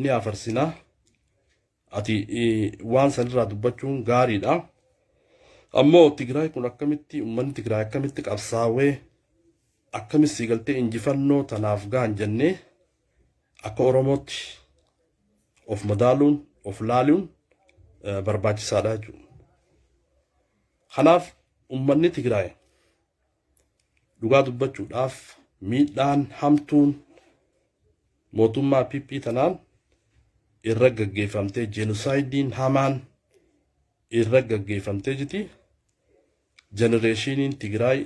Ni afarsina ati waan sanirraa dubbachuun gaariidha. Ammoo Tigraay kun akkamitti uummanni Tigraay akkamitti qabsaawee akkamitti siigaltee injifannoo tanaaf gahan jennee akka Oromootti of madaaluun of laaluun barbaachisaadha jechuudha. Kanaaf uummanni Tigraay dhugaa dubbachuudhaaf miidhaan hamtuun mootummaa PP tanaan irra gaggeeffamtee jeenosaayidiin hamaan irra gaggeeffamtee jiti. Jenereeshiniin Tigraay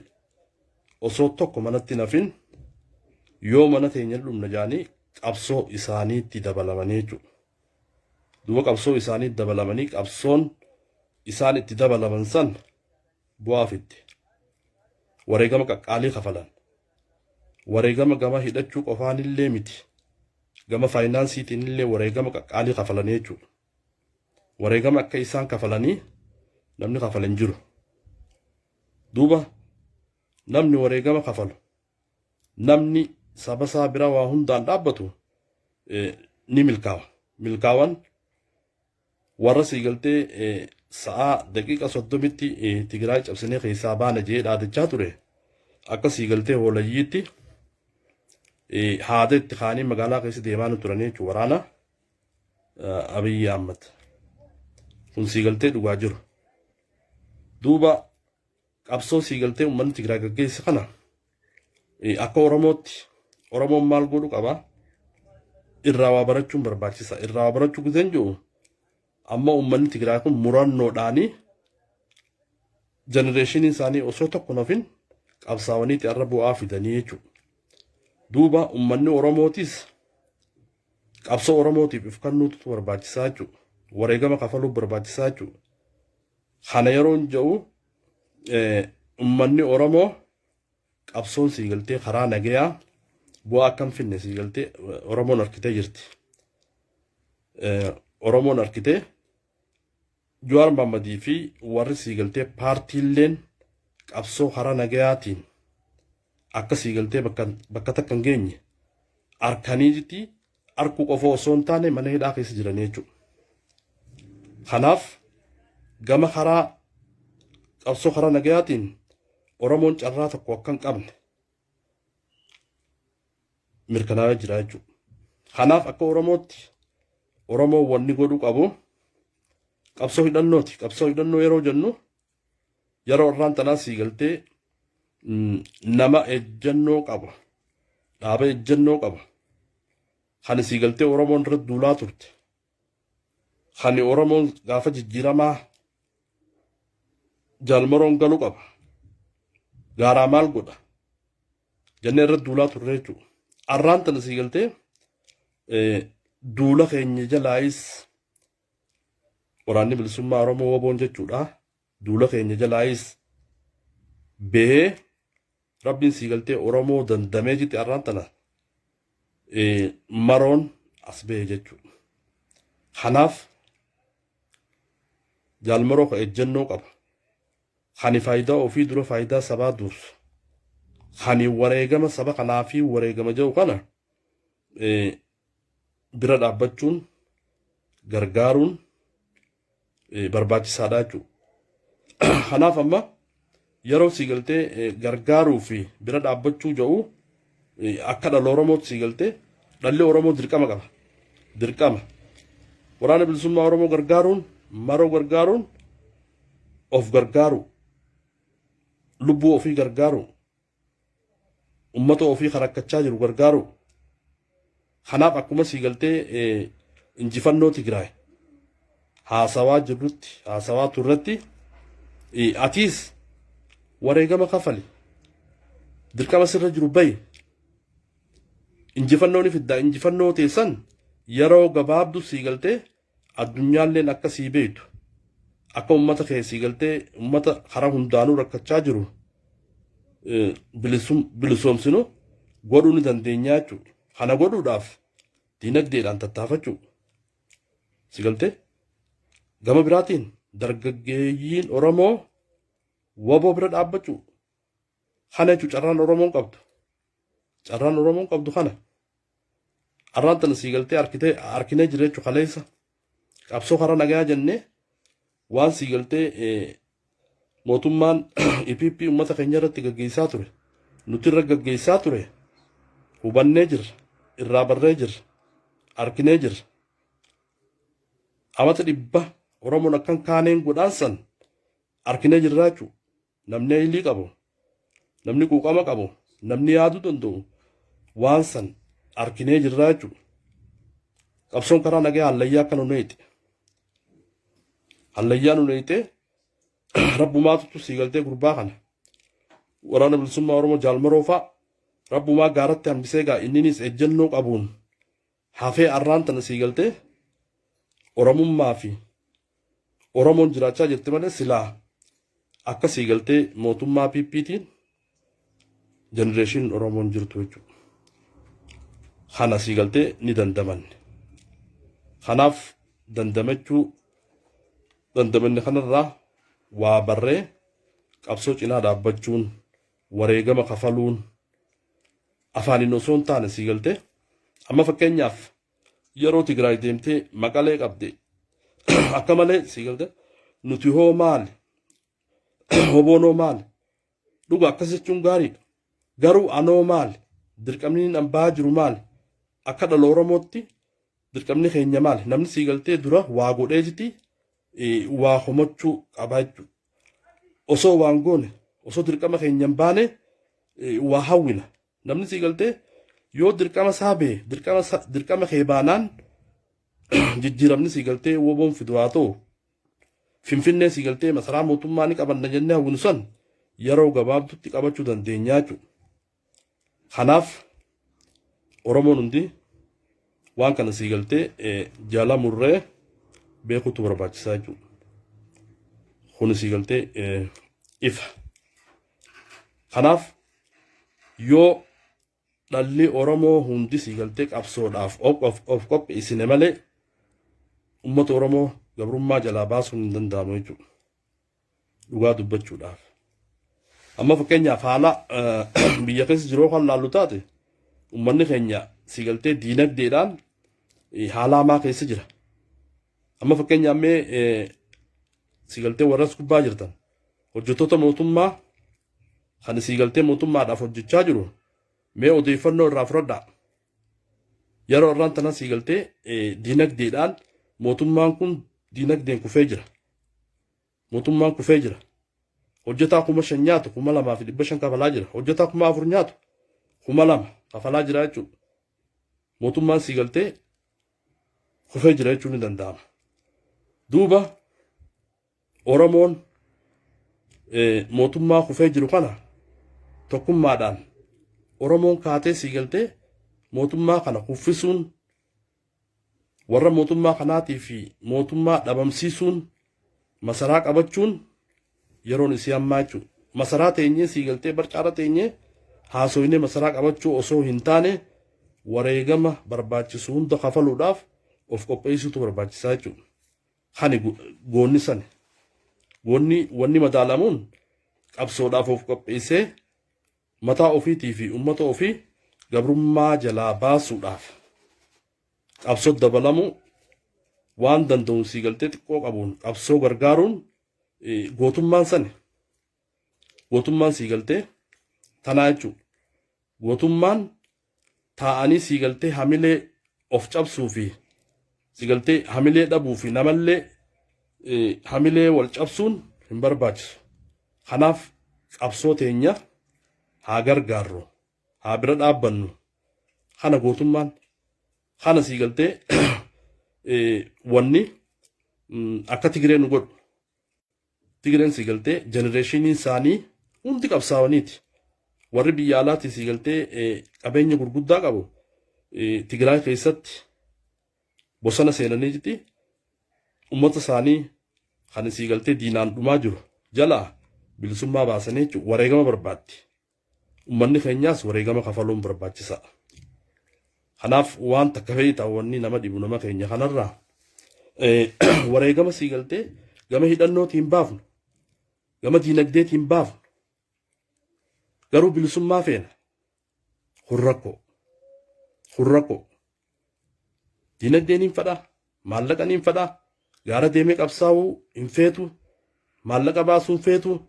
osoo tokko manatti nafin yoo mana teenya dhumna jaanii qabsoo isaaniitti dabalamanii jechuudha. Duuba qabsoo isaaniitti dabalamanii qabsoon isaan itti dabalaman san bu'aafitti wareegama qaqqaalii kafalan. Wareegama gama hidhachuu qofaanillee miti. Gama faayinaansiitiin illee wareegama qaqqaalii kafalanii jechuudha. Wareegama akka isaan kafalanii namni kafalan jiru. Duuba namni wareegama kafalu namni saba isaa bira waa hundaan dhaabbatu ni milkaawa. Milkaawan warra siigaltee sa'a daqiiqa 30tti Tigraay cabsinee keessaa baana jee dhaadachaa ture akka siigaltee hoolayyiitti haada itti kaanii magaalaa keessa deemaa turanii jechuudha waraana Abiyyi Ahmad. Kun siigaltee dhugaa jiru. Duuba qabsoo siigaltee uummanni Tigraay gaggeesse kana akka Oromootti Oromoon maal godhu qaba? Irraa waa barachuun barbaachisa. Irraa waa barachuu gudeen jiru amma uummanni Tigraay kun murannoodhaanii jenereeshiniin isaanii osoo tokko nafin qabsaawaniitti irra bu'aa fidanii jechuudha. Duuba uummanni Oromootis qabsoo Oromootiif if kennuutu barbaachisaa jechuudha. Wareegama kafaluuf barbaachisaa jechuudha. Kana yeroon jedhu uummanni Oromoo qabsoon siigaltee karaa nagayaa bu'aa akkam finne siigaltee Oromoon harkitee jirti. Oromoon harkitee Jawaar Mohammadii fi warri siigaltee paartiileen qabsoo karaa nagayaatiin akka siigaltee bakka takka hin geenye harkanii jirti. Harkuu qofa osoo hin taane mana hidhaa keessa jiran jechuudha. Kanaaf gama karaa qabsoo karaa nagayaatiin Oromoon carraa tokko akka hin qabne mirkanaa'ee jira jechuudha. Kanaaf akka Oromootti Oromoon wanni godhuu qabu qabsoo hidhannooti. Qabsoo hidhannoo yeroo jennu yeroo irraan tanaa siigaltee nama ejjennoo qaba. Dhaaba ejjennoo qaba. Kan siigaltee Oromoon irratti duulaa turte. Kan Oromoon gaafa jijjiiramaa jaalmaroon galuu qaba. Gaaraa maal godha? Jennee irratti duulaa turre jechuudha. Arraan tana siigaltee duula keenya jalaayis waraanni bilisummaa Oromoo waboon jechuudha. Duula keenya jalaayis bahee rabbiin siigaltee Oromoo dandamee jirti arraan tana maroon as bahee jechuudha. Kanaaf jaalmaroo ka ejjennoo qaba. Kani faayidaa ofii dura faayidaa sabaa dursu. Kani wareegama saba kanaa fi wareegama jedhu kana bira dhaabbachuun gargaaruun barbaachisaadha jechuudha. Kanaaf amma yeroo siigaltee gargaaruu fi bira dhaabbachuu jedhu akka dhala Oromootti siigaltee dhalli Oromoo dirqama qaba. Dirqama. Waraana bilisummaa Oromoo gargaaruun maroo gargaaruun of gargaaru. Lubbuu ofii gargaaru. Ummata ofii karakkachaa jiru gargaaru. Kanaaf akkuma siigaltee injifannoo Tigraay haasawaa jirrutti haasawaa turretti atiis wareegama kafali. Dirqama sirra jiru bayi. Injifannoon fiddaa injifannoo teessan yeroo gabaabdu siigaltee addunyaalleen akka sii beektu. Akka ummata kee siigaltee ummata karaa hundaanuu rakkachaa jiru bilisoomsinu godhuu ni dandeenya jechuudha. Kana godhuudhaaf diinagdeedhaan tattaafachuu siigaltee gama biraatiin dargaggeeyyiin Oromoo waboo bira dhaabbachuu kana jechuun carraan Oromoon qabdu. Carraan Oromoon qabdu kana arraantana siigaltee arkinee jira jechuudha kaleessa qabsoo karaa nagaa jennee waan siigaltee mootummaan EPP uummata keenya irratti gaggeessaa ture nuti irra gaggeessaa ture hubannee jirra irraa barree jirra arkinee jirra amata dhibba Oromoon akkan kaaneen godhaan san arkinee jirra jechuudha namni ilii qabu namni quuqama qabu namni yaaduu danda'u waan san arkinee jirra jechuudha qabsoon karaa nagaa hallayyaa kan huneeti hallayyaan huneetee rabbumaatu siigaltee gurbaa kana waraana bilisummaa Oromoo jaalmaroo fa'a rabbumaa gaaratti hambisee gaa inninis ejjennoo qabuun hafee arraan tana siigaltee Oromummaa fi Oromoon jiraachaa jirti malee silaa akka siigaltee mootummaa PPtiin generation Oromoon jirtu jechuudha. Kana siigaltee ni dandamanne. Kanaaf dandamanne kanarraa waa barree qabsoo cinaa dhaabbachuun wareegama kafaluun afaaniin osoo hin taane siigaltee amma fakkeenyaaf yeroo Tigraay deemtee Maqalee qabde akka malee siigaltee nuti hoo maali hoboonoo maali dhuga akkas jechuun gaariidha garuu anoo maali dirqamni nambaa jiru maali akka dhala Oromootti dirqamni keenya maali namni siigaltee dura waa godhee jiti waa homachuu qabaa jechuudha osoo waan goone osoo dirqama keenya hin baane waa hawwina namni siigaltee yoo dirqama saabee dirqama kee baanaan jijjiiramni siigaltee woboon fidu haa ta'u Finfinnee siigaltee masaraa mootummaa ni qabanna jennee hawwinu san yeroo gabaabduutti qabachuu dandeenya jechuudha. Kanaaf Oromoon hundi waan kana siigaltee jaalamurree beekutu barbaachisaa jechuudha. Kun siigaltee ifa. Kanaaf yoo dhalli Oromoo hundi siigaltee qabsoodhaaf of qopheessine malee uummata Oromoo gabrummaa jalaa baasuun hin danda'amu jechuudha. Dhugaa dubbachuudhaaf. Amma fakkeenyaaf haala biyya keessa jiruu kan laallu taate uummanni keenya siigaltee diinagdeedhaan haala hamaa keessa jira. Amma fakkeenyaaf mee siigaltee warras gubbaa jirtan hojjettoota mootummaa kan siigaltee mootummaadhaaf hojjechaa jiru mee odeeffannoo irraa fudhadhaa. Yeroo irraan tana siigaltee diinagdeedhaan mootummaan kun diinagdeen kufee jira. Mootummaan kufee jira. Hojjetaa 5,000 nyaatu 2,500 kafalaa jira. Hojjetaa 4,000 nyaatu 2,000 kafalaa jira jechuudha. Mootummaan siigaltee kufee jira jechuun ni danda'ama. Duuba Oromoon mootummaa kufee jiru kana tokkummaadhaan Oromoon kaatee siigaltee mootummaa kana kuffisuun warra mootummaa kanaatii fi mootummaa dhabamsiisuun masaraa qabachuun yeroon isii ammaa jechuudha. Masaraa teenyee siigaltee barcaara teenyee haasoyinee masaraa qabachuu osoo hin taane wareegama barbaachisu hunda kafaluudhaaf of qopheessuutu barbaachisaa jechuudha. Hani goonni sani. Wanni madaalamuun qabsoodhaaf of qopheessee mataa ofiitii fi uummata ofii gabrummaa jalaa baasuudhaaf qabsoo dabalamuu waan danda'u siigaltee xiqqoo qabuun qabsoo gargaaruun gootummaan sani. Gootummaan siigaltee tanaa jechuudha. Gootummaan taa'anii siigaltee hamilee of cabsuu fi siigaltee hamilee dhabuu fi namallee hamilee wal cabsuun hin barbaachisu. Kanaaf qabsoo teenya haa gargaarru haa bira dhaabbannu kana gootummaan kana siigaltee wanni akka Tigreen nu godhu Tigreen siigaltee generationiin isaanii hundi qabsaawaniiti. Warri biyya alaatti siigaltee qabeenya gurguddaa qabu Tigraay keessatti bosona seenanii jirti. Uummata isaanii kan siigaltee diinaan dhumaa jiru jalaa bilisummaa baasanii jechuudha wareegama barbaaddi. Uummanni keenyaas wareegama kafaluun barbaachisaa. Kanaaf waan takka fe'itaa wanni nama dhibu nama keenya kanarraa wareegama siigaltee gama hidhannootiin baafnu gama diinagdeetiin baafnu garuu bilisummaa feena hurrakoo dinagdeen hin fedha, maallaqan hin fedha, gaara deemee qabsaa'uu hin feetu, maallaqa baasuu hin feetu.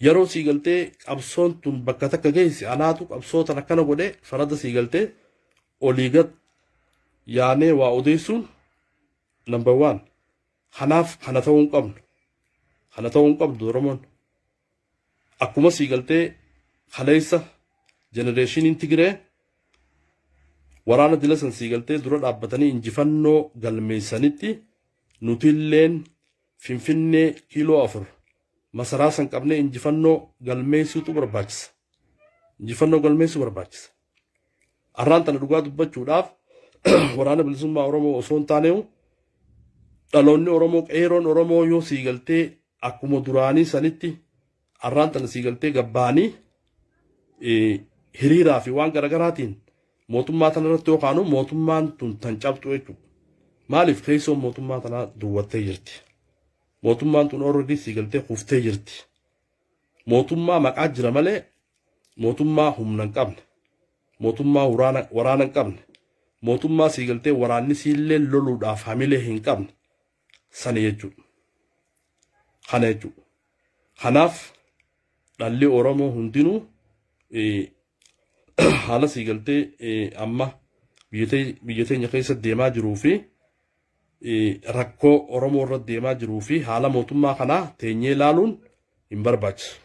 Yeroo sii galtee qabsoon tun bakka takka geessi anaatu qabsoo tan akkana godhee farada sii galtee olii gad yaanee waa odeessuun number one. Kanaaf kana ta'uu hin qabnu. Kana ta'uu hin qabdu Oromoon. Akkuma sii galtee kaleessa jenereeshiniin Tigiree waraana dila san sii galtee dura dhaabbatanii injifannoo galmeessanitti nuti illeen Finfinnee kiiloo 4 masaraa san qabnee injifannoo galmeessuutu barbaachisa. Injifannoo galmeessuu barbaachisa. Arraan tana dhugaa dubbachuudhaaf waraana bilisummaa Oromoo osoo hin taaneewu dhaloonni Oromoo qeeroon Oromoo yoo sii galtee akkuma duraanii sanitti arraan tana sii galtee gabbaanii hiriiraa fi waan garagaraatiin mootummaa tanarratti yookaan mootummaan tun tan cabxu jechuudha. Maaliif keessoon mootummaa tanaa duwwattee jirti? Mootummaan tun already sii galtee kuftee jirti. Mootummaa maqaa jira malee mootummaa humna hin qabne, mootummaa waraana hin qabne, mootummaa sii galtee waraanni siillee loluudhaaf hamilee hin qabne sana jechuudha. Kana jechuudha. Kanaaf dhalli Oromoo hundinuu haala sii galtee amma biyya teenya keessa deemaa jiruu fi rakkoo Oromoo irra deemaa jiruu fi haala mootummaa kanaa teenyee ilaaluun hin barbaachisu.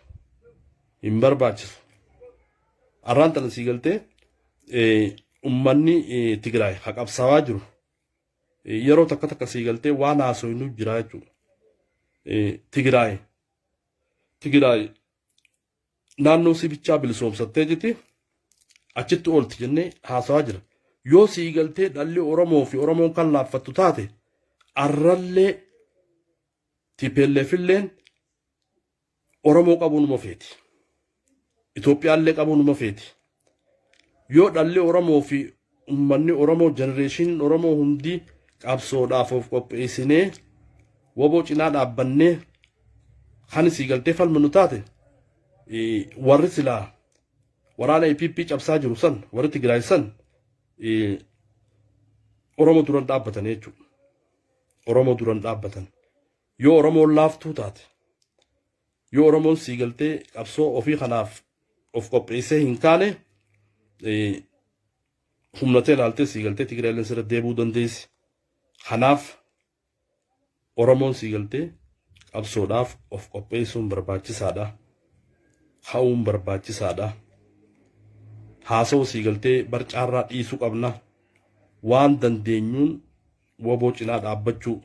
Hin barbaachisu. Arraan tana sii galtee ummanni Tigraay haqabsaawaa jiru. Yeroo takka takka sii galtee waan haasofnu jira jechuudha. Tigraay naannoo sibichaa bilisoomsattee jirti. Achitti oolti jennee haasawaa jira. Yoo sii galtee dhalli Oromoo fi Oromoon kan laaffattu taate arrallee TPLFilleen Oromoo qabuu numa feeti. Itoophiyaallee qabuu numa feeti. Yoo dhalli Oromoo fi ummanni Oromoo jenereeshiniin Oromoo hundi qabsoodhaaf of qopheessinee woboo cinaa dhaabbannee kan sii galtee falmannu taate warri silaa waraana EPP cabsaa jiru san warri Tigraay san Oromoo duran dhaabbatan jechuudha. Oromoo duran dhaabbatan. Yoo Oromoon laaftuu taate, yoo Oromoon sii galtee qabsoo ofii kanaaf of qopheessee hin kaane humnatee ilaaltee sii galtee Tigraayleen sirra deebuu dandeessi. Kanaaf Oromoon sii galtee qabsoodhaaf of qopheessuun barbaachisaadha. Ha'uun barbaachisaadha. Haasawuu sii galtee barcaarraa dhiisuu qabna. Waan dandeenyuun woboo cinaa dhaabbachuu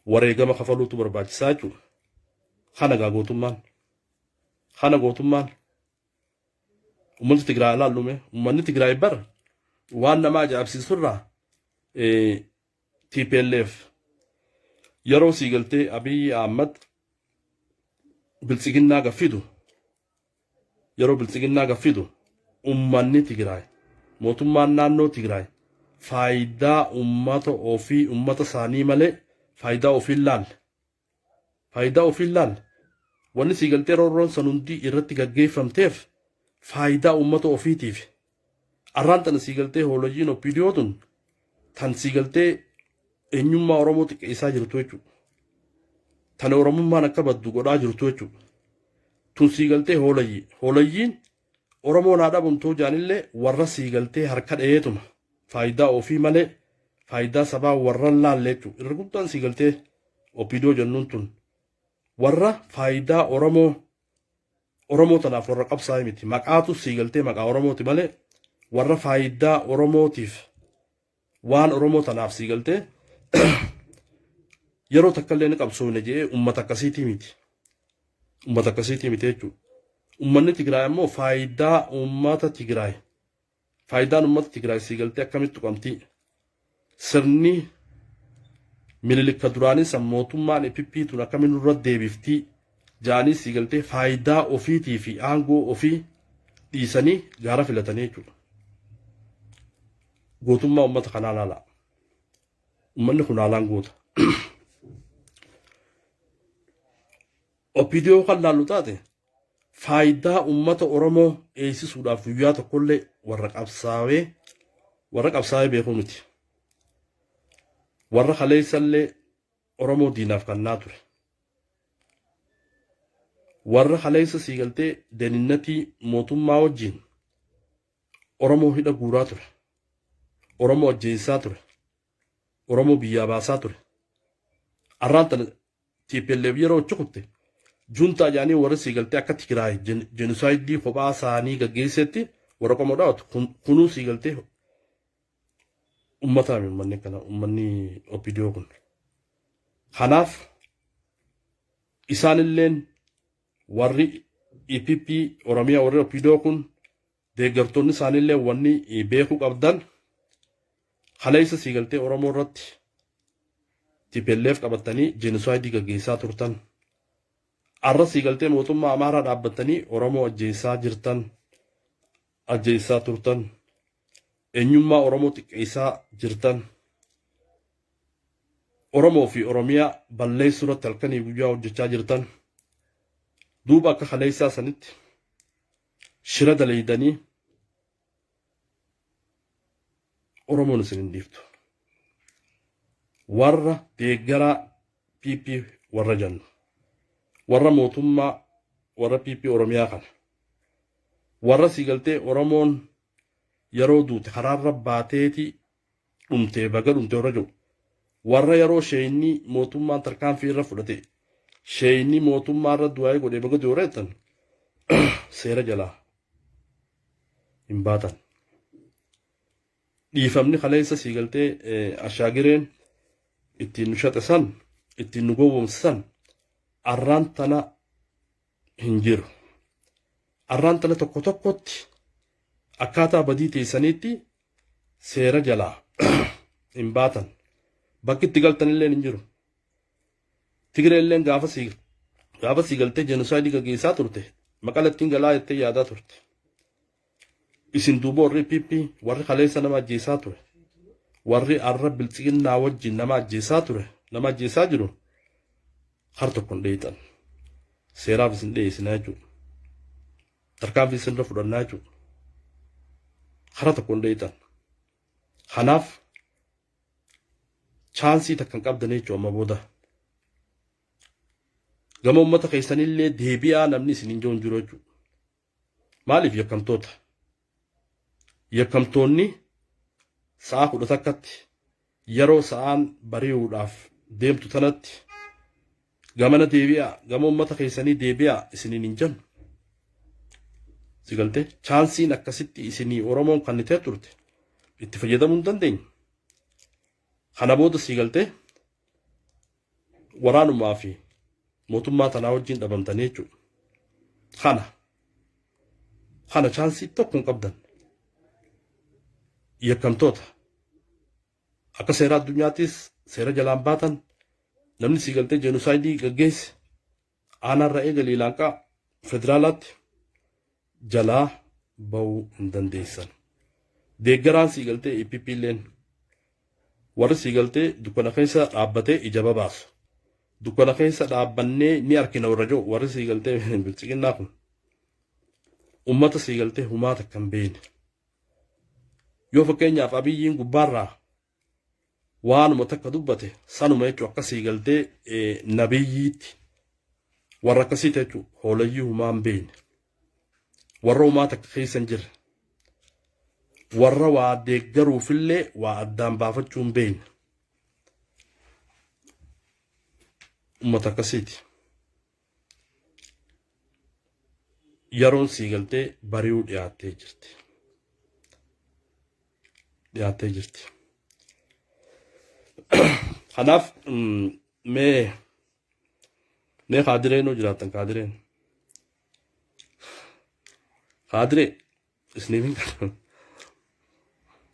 wareegama kafaluutu barbaachisaa jechuudha. Kana gaa gootummaan. Kana gootummaan. Uummanni Tigraay ilaallume. Uummanni Tigraay bara waan nama ajaa'ibsiisurraa TPLF yeroo sii galtee Abiy Ahmad biltsiginnaa gaffidu yeroo biltsiginnaa gaffidu ummanni Tigraay mootummaan naannoo Tigraay faayidaa ummata ofii ummata isaanii malee faayidaa ofii laalle. Faayidaa ofii laalle. Wanni sii galtee roorroon san hundi irratti gaggeeffamteef faayidaa ummata ofiitiif. Arraan tana sii galtee hoolojjiin oppiidiyootun tan sii galtee eenyummaa Oromoo xiqqeessaa jirtu jechuudha. Tan Oromummaan akka baddu godhaa jirtu jechuudha. Tun sii galtee hoolojjii. Hoolojjiin Oromoo naa dhabamtuu jaanillee warra sii galtee harka dheetuma. Faayidaa ofii malee faayidaa sabaa warra laalle jechuudha. Irra guddaan sii galtee oppiidiyoo jennuun tun warra faayidaa Oromoo tanaaf warra qabsaa'e miti. Maqaatu sii galtee maqaa Oromooti malee warra faayidaa Oromootiif waan Oromoo tanaaf sii galtee yeroo takkallee ni qabsoofne jedhee uummata akkasiitii miti. Uummata akkasiitii miti jechuudha. Uummanni Tigraay ammoo faayidaa uummata Tigraay. Faayidaan uummata Tigraay sii galtee akkamitti tuqamti? Sirni Minilikka duraanii san mootummaan EPP tun akkamiin irra deebiftii jaanii sii galtee faayidaa ofiitii fi aangoo ofii dhiisanii gaara filatanii jechuudha. Gootummaa uummata kanaa laalaa. Uummanni kun haalaan goota. Oppiidiyoo kan laallu taate faayidaa uummata Oromoo eegsisuudhaaf guyyaa tokkollee warra qabsaa'ee beekuu miti. warra kaleessallee Oromoo diinaaf kannaa ture. Warra kaleessa siigaltee deninnatii mootummaa wajjin Oromoo hidha guuraa ture. Oromoo ajjeessaa ture. Oromoo biyyaa baasaa ture. Arraan tana TPLF yeroo cukutte juntaa jaanii warra siigaltee akka Tigraay jenosaayidii kophaa isaanii gaggeessetti warra qomoo dhaawatu kunuu siigaltee ummataa uummanni kana uummanni OPDO kun. Kanaaf isaanilleen warri EPP Oromiyaa warri OPDO kun deeggartoonni isaanillee wanni beekuu qabdan kaleessa siigaltee Oromoo irratti TPLF qabatanii jenosaayidii gaggeessaa turtan. Arra siigaltee mootummaa Amaaraa dhaabbatanii Oromoo ajjeessaa turtan. Eenyummaa Oromoo xiqqeessaa jirtan. Oromoo fi Oromiyaa balleessuu irratti halkanii guyyaa hojjechaa jirtan. Duuba akka kaleessaa sanitti shira daleeydanii Oromoon isin hin dhiiftu. Warra deeggaraa PP warra jennu. Warra mootummaa warra PP Oromiyaa kana. Warra siigaltee Oromoon yeroo duute karaarra baateeti dhumtee baga dhumtee warra jiru. Warra yeroo sheeyinii mootummaan tarkaanfii irra fudhate sheeyinii mootummaa irra du'aa godhee baga dooreetan seera jalaa hin baatan. Dhiifamni kaleessa siigaltee ashaagireen ittiin nu shaxe san ittiin nu gowwoomsan arraan tana hin jiru. Arraan tana tokko tokkotti akkaataa badii teessaniitti seera jalaa hin baatan. Bakki itti galtanillee hin jiru. Tigreelleen gaafa siigaltee jenosaayidii gaggeessaa turte maqalattiin galaa jettee yaadaa turte. Isin duuba warri PP warri kaleessa nama ajjeessaa ture. Warri arra biltsiginnaa wajjin nama ajjeessaa ture. Nama ajjeessaa jiru har tokkoon dheeytan. Seeraaf isin dheeysinaa jechuudha. Tarkaanfii isinirra fudhannaa jechuudha. Hara tokkoon dheeytan. Kanaaf chaansii takka hin qabdan jechuudha amma booda. Gama uummata keessanillee deebi'aa namni isin hin jiru jechuudha. Maaliif yakkamtoota? Yakkamtoonni sa'a 11tti yeroo sa'aan bari'uudhaaf deemtu tanatti gamana deebi'aa gama uummata keessanii deebi'aa isiniin hin jennu. Siigaltee chaansiin akkasitti isinii Oromoon kannitee turte itti fayyadamuu hin dandeenye. Kana booda siigaltee waraanumaa fi mootummaa tanaa wajjin dhabamtanii jechuudha. Kana chaansii tokko hin qabdan. Yakkamtoota akka seera addunyaattis seera jalaan baatan namni siigaltee jenosaayidii gaggeesse aanarra eegalee laanqaa federaalaatti jalaa ba'uu hin dandeessan. Deeggaraan siigaltee EPP illeen warri siigaltee dukkana keessa dhaabbatee ija babaasu. Dukkana keessa dhaabbannee ni arkina warra jiru warri siigaltee biltsiginnaa kun ummata siigaltee humaa takka hin beekne. Yoo fakkeenyaaf Abiyyiin gubbaarraa waanuma takka dubbate sanuma jechuun akka siigaltee nabiyyiitti warra akkasii jechuun hoolayyii humaa hin beekne. Warra humaa takka keessa hin jirre. Warra waa deeggaruufillee waa addaan baafachuu hin beekne. Ummata akkasiiti. Yeroon siigaltee bari'uu dhiyaattee jirti. Kanaaf mee kaadireen hoo jiraattan kaadireen. Kaadiree isiniif hin qabu.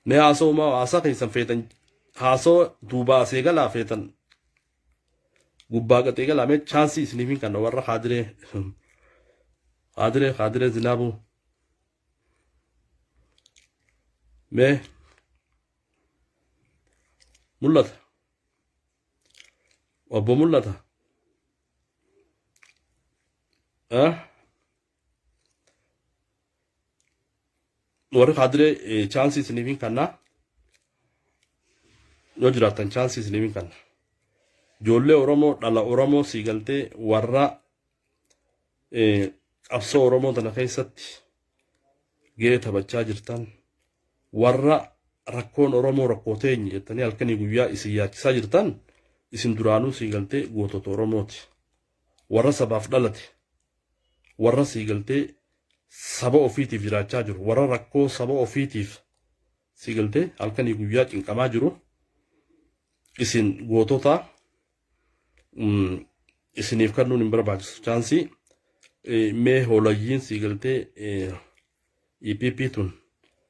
Mee haasaa keessan feetan haasoo duubaa asee galaa feetan gubbaa qaxee galaa mee chaansii isiniif hin qabu warra kaadiree zinaabuu. Mee mul'ata. Obbo mul'ata. Warri kaadiree chaansii isiniif hin qabu. yoo jiraatan chaansii isiniin kan ijoollee Oromoo dhala Oromoo siigaltee warra qabsoo Oromoo tana keessatti gahee taphachaa jirtan warra rakkoon Oromoo rakkoo teenye jettanii halkanii guyyaa isin yaachisaa jirtan isin duraanuu siigaltee gootota Oromooti. Warra sabaaf dhalate warra siigaltee saba ofiitiif jiraachaa jiru warra rakkoo saba ofiitiif siigaltee halkanii guyyaa cinqamaa jiru isin gootota isiniif kennuun hin barbaachisu chaansii mee hoolayyiin siigaltee EPP tun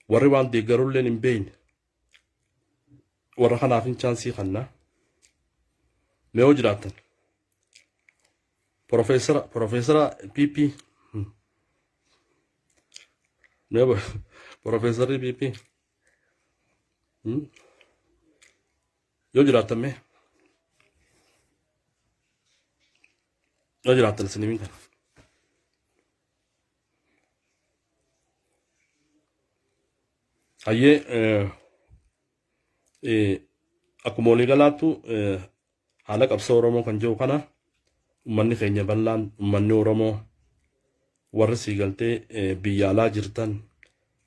warri waan deeggarulleen hin beeyne warra kanaafin chaansii kanna mee hoo jiraatan Profesora PP Profesor PP yoo jiraatan mee yoo jiraatan isiniin kan hayyee akkuma walii galaattu haala qabsoo Oromoo kan jiru kana ummanni keenya bal'aan ummanni Oromoo warri siigaltee biyya alaa jirtan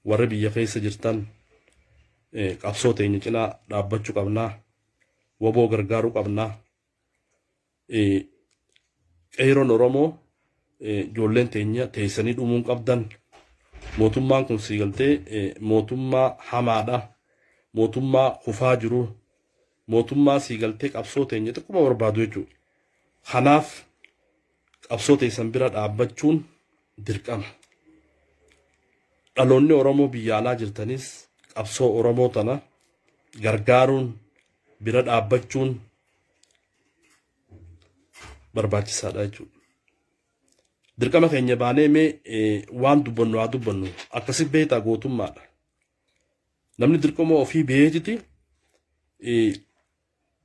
warri biyya keessa jirtan qabsoo teenya cinaa dhaabbachuu qabnaa waboo gargaaruu qabnaa qeeroon Oromoo ijoolleen teenya teessanii dhumuun qabdan mootummaan kun siigaltee mootummaa hamaadha mootummaa kufaa jiru mootummaa siigaltee qabsoo teenya xiqquma barbaadu jechuudha. Kanaaf qabsoo teessan bira dhaabbachuun dirqama. Dhaloonni Oromoo biyya alaa jirtanis qabsoo Oromoo tana gargaaruun bira dhaabbachuun barbaachisaadha jechuudha. Dirqama keenya baanee mee waan dubbannu haa dubbannu akkasi beektaa gootummaadha. Namni dirqama ofii beekiti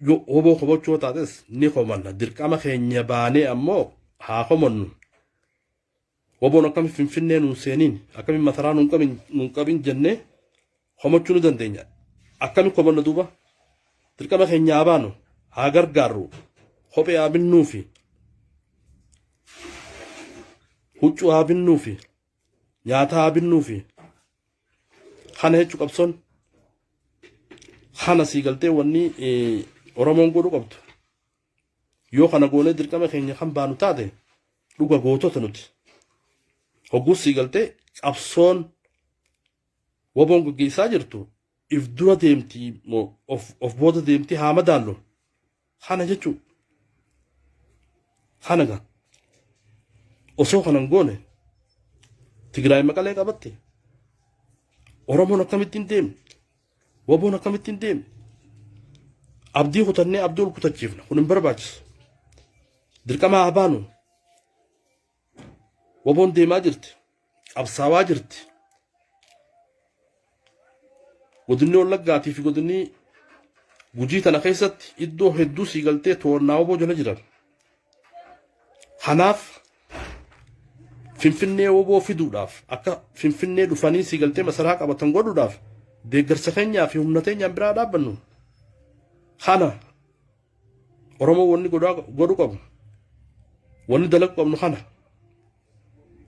yoo oboo kobachuu taates ni komanna dirqama keenya baanee ammoo haa komannu. Oboon akkami Finfinnee nuun seeniin akkami mataraa nuun qabin jennee komachuu nu dandeenya. Akkami komanna duuba dirqama keenya haa baanu haa gargaarru kophee haa binnuufi huccuu haa binnuufi nyaata haa binnuufi kana jechuu qabsoon kana siigaltee wanni Oromoon godhu qabdu yoo kana goonee dirqama keenya kan baanu taate dhuga gootota nuti hogguus siigaltee qabsoon waboon gaggeessaa jirtu if dura deemtii of booda deemtii haa madaallu kana jechuu kana gaa osoo kanan goone Tigraay Maqalee qabatte Oromoon akkamittiin deemne waboon akkamittiin deemne abdii kutannee abdii kutachiifna kun hin barbaachisu dirqama haa baanu waboon deemaa jirti qabsaawaa jirti godinni Wallaggaatii fi godinni Gujii tana keessatti iddoo hedduu siigaltee to'annaa waboo jala jiran kanaaf Finfinnee waboo fiduudhaaf akka Finfinnee dhufanii siigaltee masaraa qabatan godhuudhaaf deeggarsa keenyaa fi humna teenyaan biraa dhaabbannu kana Oromoo wanni godhu qabu wanni dalagu qabnu kana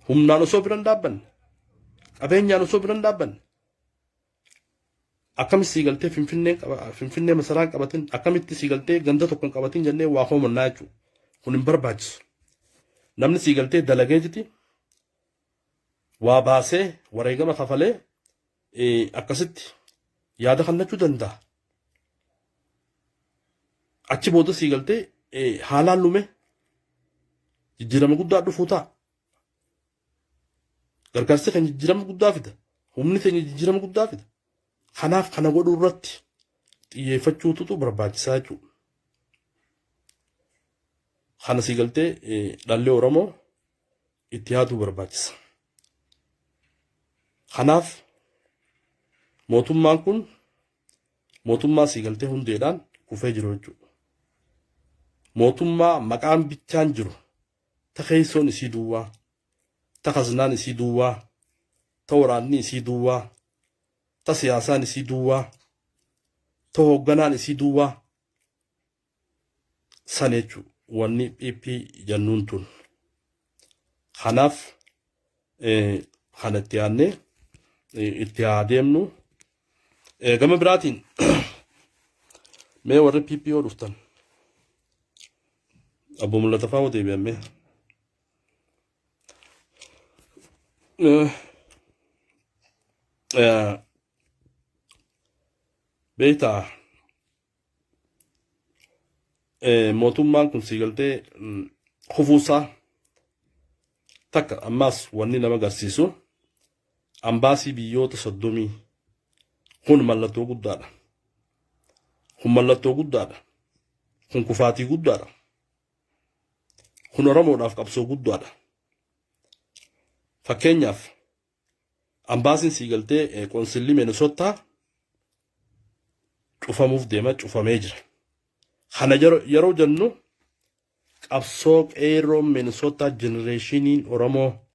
humnaan osoo biran dhaabbanne qabeenyaan osoo biran dhaabbanne akkamitti siigaltee Finfinnee masaraa qabatin akkamitti siigaltee ganda tokko qabatin jennee waa hoomannaa jechuudha kun hin barbaachisu namni siigaltee dalageetiti waa baasee wareegama kafalee akkasitti yaada kannachuu danda'a. Achi booda siigaltee haalaan lume jijjiirama guddaa dhufuu ta'a. Gargaarsi keenya jijjiirama guddaa fida. Humni keenya jijjiirama guddaa fida. Kanaaf kana godhuu irratti xiyyeeffachuutu barbaachisaa jechuudha. Kana siigaltee dhalli Oromoo itti yaaduu barbaachisa. Kanaaf mootummaan kun mootummaa siigaltee hundeedhaan kufee jiru jechuudha. Mootummaa maqaan bichaan jiru ta keessoon isii duwwaa ta kaznaan isii duwwaa ta waraanni isii duwwaa ta siyaasaan isii duwwaa hoogganaan isii duwwaa san jechuudha wanni PP jennuun tun. Kanaaf kana itti aannee itti adeemnu gama biraatiin mee warri PP yoo dhuftan abbo mul'ata fa'aa deebi'amee beektaa mootummaan kun siigaltee hufuusaa takka ammaas wanni nama agarsiisu ambaasii biyyoota 30 kun mallattoo guddaadha. Kun mallattoo guddaadha. Kun kufaatii guddaadha. Kun Oromoodhaaf qabsoo guddaadha. Fakkeenyaaf ambaasiin siigaltee qoonsilii Minnesota cufamuuf deema cufamee jira. Kana yeroo jennu qabsoo qeerroo Minnesota generationiin Oromoo